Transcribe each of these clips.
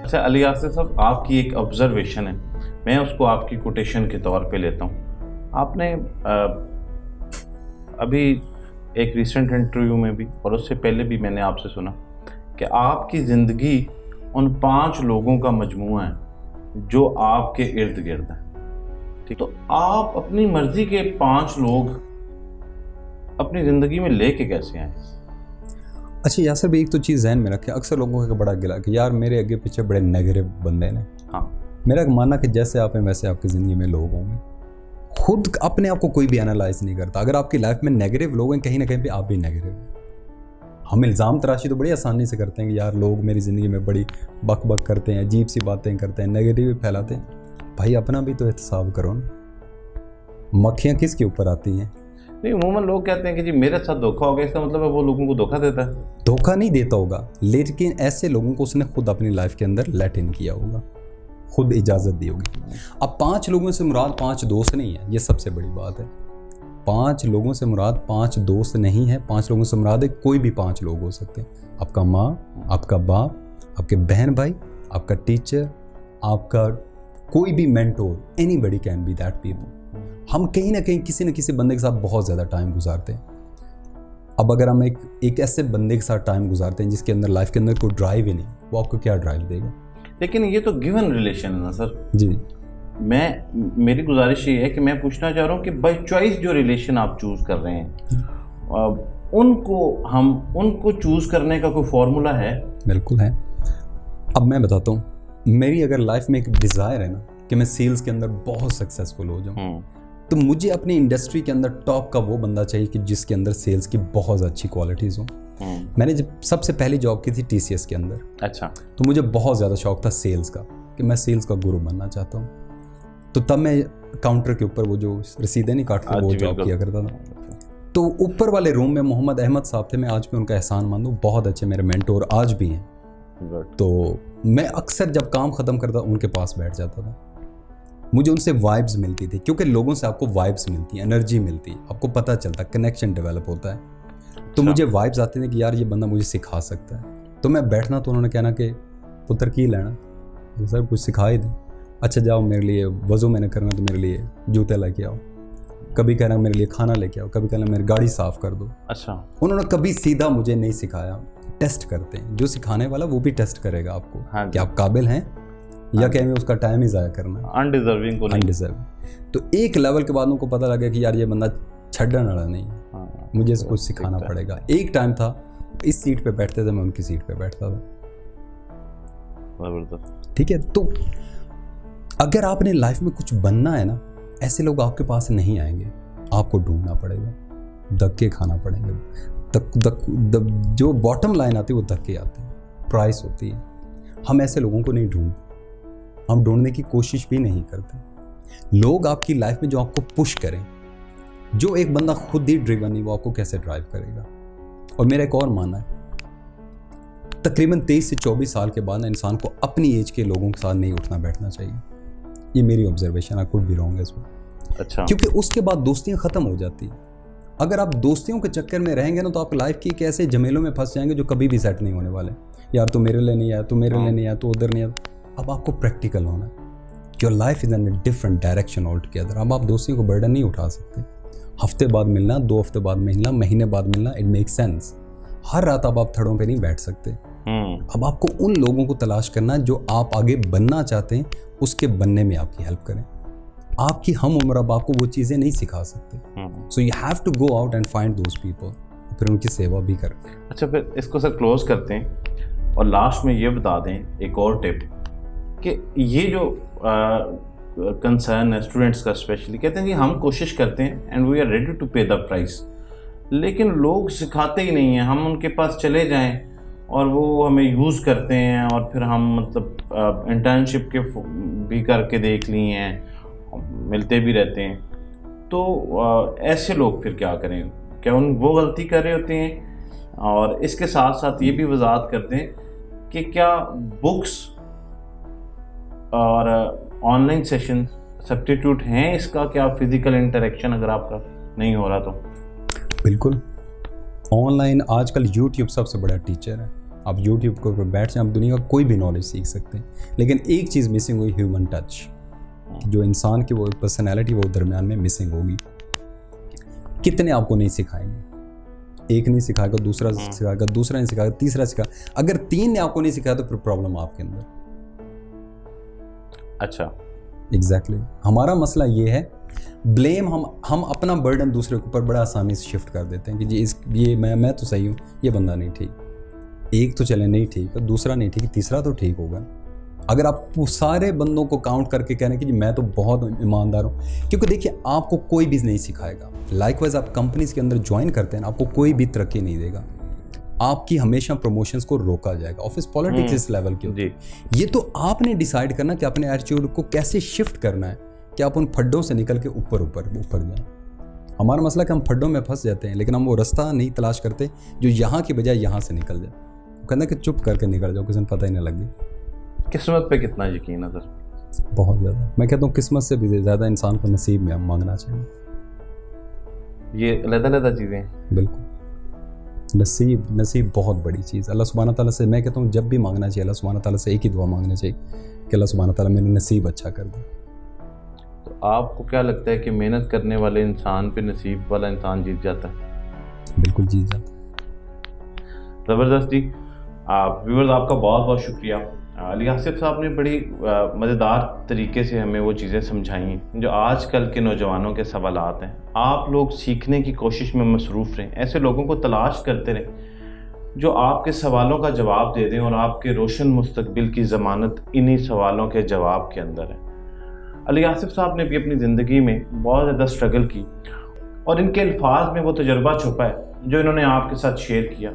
अच्छा अली आसिफ साहब, आपकी एक ऑब्जर्वेशन है, मैं उसको आपकी कोटेशन के तौर पे लेता हूँ। आपने अभी एक रिसेंट इंटरव्यू में भी और उससे पहले भी मैंने आपसे सुना कि आपकी ज़िंदगी उन 5 लोगों का मजमूआ है जो आपके इर्द गिर्द हैं। ठीक, तो आप अपनी मर्जी के 5 लोग अपनी ज़िंदगी में लेके कैसे आए? अच्छा यासर भाई, एक तो चीज़ जहन में रखें, अक्सर लोगों का बड़ा गिला कि यार मेरे आगे पीछे बड़े नेगेटिव बंदे ने। हाँ, मेरा मानना कि जैसे आप हैं वैसे आपकी ज़िंदगी में लोग होंगे। खुद अपने आप को कोई भी एनालाइज नहीं करता। अगर आपकी लाइफ में नेगेटिव लोग हैं, कहीं ना कहीं पे आप भी नेगेटिव हैं। हम इल्ज़ाम तराशी तो बड़ी आसानी से करते हैं कि यार लोग मेरी ज़िंदगी में बड़ी बक बक करते हैं, अजीब सी बातें करते हैं, नेगेटिव फैलाते हैं। भाई अपना भी तो एहतसाब करो ना। मक्खियाँ किसके ऊपर आती हैं? नहीं, उमूमन लोग कहते हैं कि जी मेरे साथ धोखा हो गया, इसका मतलब है वो लोगों को धोखा देता है। धोखा नहीं देता होगा, लेकिन ऐसे लोगों को उसने खुद अपनी लाइफ के अंदर लेट इन किया होगा, खुद इजाज़त दी होगी। अब 5 लोगों से मुराद 5 दोस्त नहीं है, ये सबसे बड़ी बात है। 5 लोगों से मुराद 5 दोस्त नहीं है। 5 लोगों से मुराद है कोई भी 5 लोग हो सकते हैं। आपका माँ, आपका बाप, आपके बहन भाई, आपका टीचर, आपका कोई भी mentor, anybody can be that people. हम कहीं ना कहीं किसी न किसी बंदे के साथ बहुत ज़्यादा टाइम गुजारते हैं। अब अगर हम एक ऐसे बंदे के साथ टाइम गुजारते हैं जिसके अंदर लाइफ के अंदर कोई ड्राइव ही नहीं, वो आपको क्या ड्राइव देगा? लेकिन ये तो गिवन रिलेशन है ना सर। जी, मेरी गुजारिश ये है कि मैं पूछना चाह रहा हूँ कि बाय चॉइस जो रिलेशन आप चूज़ कर रहे हैं, उनको चूज़ करने का कोई फॉर्मूला है? बिल्कुल है। अब मैं बताता हूँ, मेरी अगर लाइफ में एक डिज़ायर है ना कि मैं सेल्स के अंदर बहुत सक्सेसफुल हो जाऊँ, तो मुझे अपनी इंडस्ट्री के अंदर टॉप का वो बंदा चाहिए कि जिसके अंदर सेल्स की बहुत अच्छी क्वालिटीज़ हों। मैंने जब सबसे पहली जॉब की थी TCS के अंदर, अच्छा, तो मुझे बहुत ज़्यादा शौक था सेल्स का कि मैं सेल्स का गुरु बनना चाहता हूँ। तो तब मैं काउंटर के ऊपर वो जो रसीदें नहीं काटते वो जॉब किया करता था। तो ऊपर वाले रूम में मोहम्मद अहमद साहब थे, मैं आज भी उनका एहसान मानूं, बहुत अच्छे मेरे मेंटोर आज भी हैं। तो मैं अक्सर जब काम ख़त्म करता उनके पास बैठ जाता था। मुझे उनसे वाइब्स मिलती थी, क्योंकि लोगों से आपको वाइब्स मिलती हैं, एनर्जी मिलती है, आपको पता चलता है, कनेक्शन डेवलप होता है। तो मुझे वाइब्स आती थी कि यार ये बंदा मुझे सिखा सकता है। तो मैं बैठना, तो उन्होंने कहना कि पुत्र की लेना, सर कुछ सिखा ही दे। अच्छा जाओ, मेरे लिए वज़ू मैंने करना तो मेरे लिए जूते लेके आओ। कभी कहना मेरे लिए खाना लेके आओ, कभी कहना मेरी गाड़ी साफ़ कर दो। अच्छा, उन्होंने कभी सीधा मुझे नहीं सिखाया। टेस्ट करते हैं, जो सिखाने वाला वो भी टेस्ट करेगा आपको। हाँ, कि आप काबिल हैं या क्या में उसका टाइम ही ज़ाया करना, अनडिजर्विंग को नहीं। अनडिजर्विंग। तो एक लेवल के बाद उनको पता लगा कि यार ये बंदा छड़ने वाला नहीं है, मुझे इसको सिखाना पड़ेगा। एक टाइम था इस सीट पे बैठते थे, मैं उनकी सीट पे बैठता था। जबरदस्त। ठीक है, तो अगर आपने लाइफ में कुछ बनना है ना, ऐसे लोग आपके पास नहीं आएंगे, आपको ढूंढना पड़ेगा, धक्के खाना पड़ेंगे। जो बॉटम लाइन आती है वो धक्के आते हैं, प्राइस होती है। हम ऐसे लोगों को नहीं ढूंढते, हम ढूंढने की कोशिश भी नहीं करते। लोग आपकी लाइफ में जो आपको पुश करें, जो एक बंदा खुद ही ड्रिवन नहीं, वो आपको कैसे ड्राइव करेगा? और मेरा एक और मानना है, तकरीबन 23 से 24 साल के बाद इंसान को अपनी एज के लोगों के साथ नहीं उठना बैठना चाहिए। ये मेरी observation, I could be wrong as well. अच्छा, क्योंकि उसके बाद दोस्तियां ख़त्म हो जाती हैं। अगर आप दोस्तियों के चक्कर में रहेंगे ना, तो आप लाइफ की एक ऐसे झमेलों में फंस जाएंगे जो कभी भी सेट नहीं होने वाले। यार तू मेरे लिए नहीं आया, तू मेरे लिए नहीं आया, तू उधर नहीं आया। अब आपको प्रैक्टिकल होना है। Your life is in a different direction all together. अब आप दोस्तियों को बर्डन नहीं उठा सकते। हफ्ते बाद मिलना, 2 हफ्ते बाद मिलना, महीने बाद मिलना, इट मेक सेंस। हर रात अब आप थड़ों पे नहीं बैठ सकते। अब आपको उन लोगों को तलाश करना जो आप आगे बनना चाहते हैं, उसके बनने में आपकी हेल्प करें। आपकी हम उम्र अब आपको वो चीज़ें नहीं सिखा सकते। So you have to go out and find those people, फिर उनकी सेवा भी करें। अच्छा, फिर इसको सर क्लोज करते हैं और लास्ट में ये बता दें एक और टिप कि ये जो कंसर्न है स्टूडेंट्स का, स्पेशली कहते हैं कि हम कोशिश करते हैं and we are ready to pay the price, लेकिन लोग सिखाते ही नहीं हैं। हम उनके पास चले जाएं और वो हमें यूज़ करते हैं, और फिर हम मतलब इंटर्नशिप के भी करके देख लिए हैं, मिलते भी रहते हैं। तो ऐसे लोग फिर क्या करें? क्या वो गलती कर रहे होते हैं? और इसके साथ साथ ये भी वजाहत करते हैं कि क्या बुक्स और ऑनलाइन सेशन सब्स्टिट्यूट हैं इसका? क्या फिजिकल इंटरेक्शन अगर आपका नहीं हो रहा तो? बिल्कुल, ऑनलाइन आजकल YouTube सबसे बड़ा टीचर है। आप यूट्यूब के ऊपर बैठ जाए, आप दुनिया का कोई भी नॉलेज सीख सकते हैं, लेकिन एक चीज़ मिसिंग हुई, ह्यूमन टच। जो इंसान की वो पर्सनैलिटी वो दरमियान में मिसिंग होगी। कितने आपको नहीं सिखाएंगे, एक नहीं सिखाएगा, दूसरा सिखाएगा, दूसरा नहीं सिखाएगा, तीसरा सिखाएगा। अगर 3 ने आपको नहीं सिखाया तो फिर प्रॉब्लम आपके अंदर। अच्छा, एग्जैक्टली हमारा मसला ये है, ब्लेम हम अपना बर्डन दूसरे के ऊपर बड़ा आसानी से शिफ्ट कर देते हैं कि जी ये मैं तो सही हूँ, ये बंदा नहीं ठीक। एक तो चले नहीं ठीक, दूसरा नहीं ठीक, तीसरा तो ठीक होगा। अगर आप सारे बंदों को काउंट करके कह रहे हैं कि जी मैं तो बहुत ईमानदार हूँ, क्योंकि देखिए आपको कोई भी नहीं सिखाएगा। लाइकवाइज आप कंपनीज के अंदर ज्वाइन करते हैं ना, आपको कोई भी तरक्की नहीं देगा, आपकी हमेशा प्रमोशंस को रोका जाएगा। ऑफिस पॉलिटिक्स इस लेवल की होती है। ये तो आपने डिसाइड करना कि अपने एटीट्यूड को कैसे शिफ्ट करना है, कि आप उन फड्डों से निकल के ऊपर जाएं। हमारा मसला कि हम फड्डों में फंस जाते हैं, लेकिन हम वो रास्ता नहीं तलाश करते जो यहाँ की बजाय यहाँ से निकल जाए। वो कहना कि चुप करके निकल जाओ, किसी को पता ही ना लगे। किस्मत पे कितना यकीन है सर? बहुत ज़्यादा। मैं कहता हूँ किस्मत से भी ज़्यादा इंसान को नसीब में मांगना चाहिए। ये अलग-अलग चीज़ें। बिल्कुल, नसीब बहुत बड़ी चीज़। अल्लाह सुब्हाना ताला से मैं कहता हूँ जब भी मांगना चाहिए, अल्लाह सुब्हाना ताला से एक ही दुआ मांगना चाहिए कि अल्लाह सुब्हाना ताला मेरा नसीब अच्छा कर दे। तो आपको क्या लगता है कि मेहनत करने वाले इंसान पे नसीब वाला इंसान जीत जाता है? बिल्कुल जीत जाता है। ज़बरदस्त जी। व्यूअर्स, आपका बहुत बहुत शुक्रिया। अली आसिफ साहब ने बड़ी मज़ेदार तरीके से हमें वो चीज़ें समझाई जो आजकल के नौजवानों के सवालात हैं। आप लोग सीखने की कोशिश में मसरूफ़ रहें, ऐसे लोगों को तलाश करते रहें जो आपके सवालों का जवाब दे दें, और आपके रोशन मुस्तकबिल की ज़मानत इन्हीं सवालों के जवाब के अंदर है। अली आसिफ साहब ने भी अपनी ज़िंदगी में बहुत ज़्यादा स्ट्रगल की, और इनके अल्फाज में वो तजर्बा छुपा है जो इन्होंने आपके साथ शेयर किया।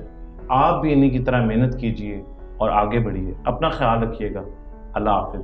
आप भी इन्हीं की तरह मेहनत कीजिए और आगे बढ़िए। अपना ख्याल रखिएगा। अल्लाह हाफ़िज़।